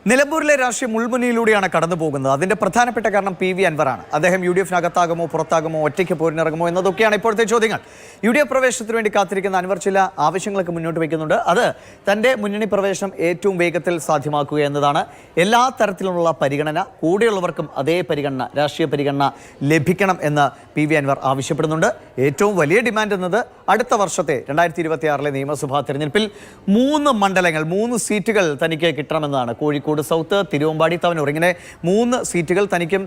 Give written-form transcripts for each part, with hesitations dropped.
നിലമ്പൂരിലെ രാഷ്ട്രീയ മുൾമുനയിലൂടെയാണ് കടന്നു പോകുന്നത്. അതിന്റെ പ്രധാനപ്പെട്ട കാരണം PV അൻവറാണ്. അദ്ദേഹം UDF-നകത്താകുമോ പുറത്താകുമോ ഒറ്റയ്ക്ക് പോരിനിറങ്ങുമോ എന്നതൊക്കെയാണ് ഇപ്പോഴത്തെ ചോദ്യങ്ങൾ. UDF പ്രവേശനത്തിന് വേണ്ടി കാത്തിരിക്കുന്ന അൻവർ ചില ആവശ്യങ്ങളൊക്കെ മുന്നോട്ട് വയ്ക്കുന്നുണ്ട്. അത് തന്റെ മുന്നണി പ്രവേശനം ഏറ്റവും വേഗത്തിൽ സാധ്യമാക്കുക എന്നതാണ്. എല്ലാ തരത്തിലുള്ള പരിഗണന, കൂടെയുള്ളവർക്കും അതേ പരിഗണന, രാഷ്ട്രീയ പരിഗണന ലഭിക്കണം എന്ന് PV അൻവർ ആവശ്യപ്പെടുന്നുണ്ട്. ഏറ്റവും വലിയ ഡിമാൻഡ് എന്നത് അടുത്ത വർഷത്തെ 2026 നിയമസഭാ തെരഞ്ഞെടുപ്പിൽ 3 മണ്ഡലങ്ങൾ 3 സീറ്റുകൾ തനിക്ക് കിട്ടണമെന്നാണ്. കോഴിക്കോട് സൗത്ത്, തിരുവമ്പാടി, തവനൂർ, ഇങ്ങനെ 3 സീറ്റുകൾ തനിക്കും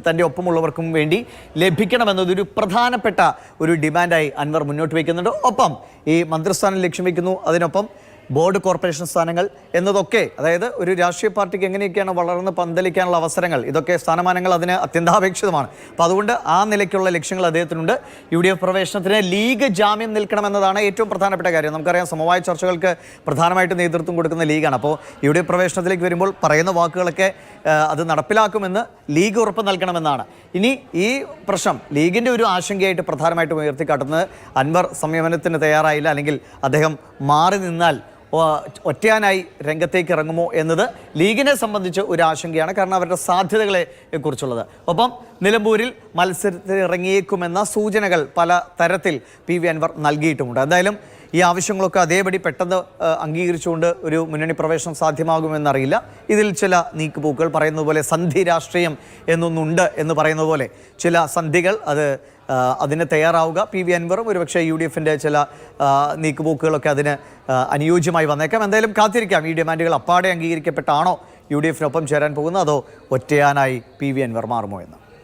തൻ്റെ ഒപ്പമുള്ളവർക്കും വേണ്ടി ലഭിക്കണമെന്നതൊരു പ്രധാനപ്പെട്ട ഒരു ഡിമാൻഡായി അൻവർ മുന്നോട്ട് വയ്ക്കുന്നുണ്ട്. ഒപ്പം ഈ മന്ത്രിസ്ഥാനം ലക്ഷ്യം വയ്ക്കുന്നു. അതിനൊപ്പം ബോർഡ് കോർപ്പറേഷൻ സ്ഥാനങ്ങൾ എന്നതൊക്കെ, അതായത് ഒരു രാഷ്ട്രീയ പാർട്ടിക്ക് എങ്ങനെയൊക്കെയാണ് വളർന്ന് പന്തലിക്കാനുള്ള അവസരങ്ങൾ, ഇതൊക്കെ സ്ഥാനമാനങ്ങൾ അതിന് അത്യന്താപേക്ഷിതമാണ്. അപ്പോൾ അതുകൊണ്ട് ആ നിലയ്ക്കുള്ള ലക്ഷ്യങ്ങൾ അദ്ദേഹത്തിനുണ്ട്. UDF പ്രവേശനത്തിന് ലീഗ് ജാമ്യം നിൽക്കണമെന്നതാണ് ഏറ്റവും പ്രധാനപ്പെട്ട കാര്യം. നമുക്കറിയാം, സമവായ ചർച്ചകൾക്ക് പ്രധാനമായിട്ട് നേതൃത്വം കൊടുക്കുന്ന ലീഗാണ്. അപ്പോൾ UDF പ്രവേശനത്തിലേക്ക് വരുമ്പോൾ പറയുന്ന വാക്കുകളൊക്കെ അത് നടപ്പിലാക്കുമെന്ന് ലീഗ് ഉറപ്പ് നൽകണമെന്നാണ്. ഇനി ഈ പ്രശ്നം ലീഗിൻ്റെ ഒരു ആശങ്കയായിട്ട് പ്രധാനമായിട്ടും ഉയർത്തിക്കാട്ടുന്നത് അൻവർ സംയമനത്തിന് തയ്യാറായില്ല, അല്ലെങ്കിൽ അദ്ദേഹം മാറി നിന്നാൽ ഒറ്റയാനായി രംഗത്തേക്ക് ഇറങ്ങുമോ എന്നത് ലീഗിനെ സംബന്ധിച്ച് ഒരു ആശങ്കയാണ്. കാരണം അവരുടെ സാധ്യതകളെ കുറിച്ചുള്ളത്. ഒപ്പം നിലമ്പൂരിൽ മത്സരത്തിൽ ഇറങ്ങിയേക്കുമെന്ന സൂചനകൾ പല തരത്തിൽ PV അൻവർ നൽകിയിട്ടുമുണ്ട്. എന്തായാലും ഈ ആവശ്യങ്ങളൊക്കെ അതേപടി പെട്ടെന്ന് അംഗീകരിച്ചുകൊണ്ട് ഒരു മുന്നണി പ്രവേശനം സാധ്യമാകുമെന്നറിയില്ല. ഇതിൽ ചില നീക്കുപോക്കുകൾ, പറയുന്നത് പോലെ സന്ധി രാഷ്ട്രീയം എന്നൊന്നുണ്ട് എന്ന് പറയുന്നത് പോലെ ചില സന്ധികൾ, അതിന് തയ്യാറാവുക PV അൻവറും ഒരുപക്ഷെ UDF-ൻ്റെ ചില നീക്കുപോക്കുകളൊക്കെ അതിന് അനുയോജ്യമായി വന്നേക്കാം. എന്തായാലും കാത്തിരിക്കാം. ഈ ഡിമാൻഡുകൾ അപ്പാടെ അംഗീകരിക്കപ്പെട്ടാണോ UDF-നൊപ്പം ചേരാൻ പോകുന്നത്, അതോ ഒറ്റയാനായി PV അൻവർ മാറുമോ എന്ന്.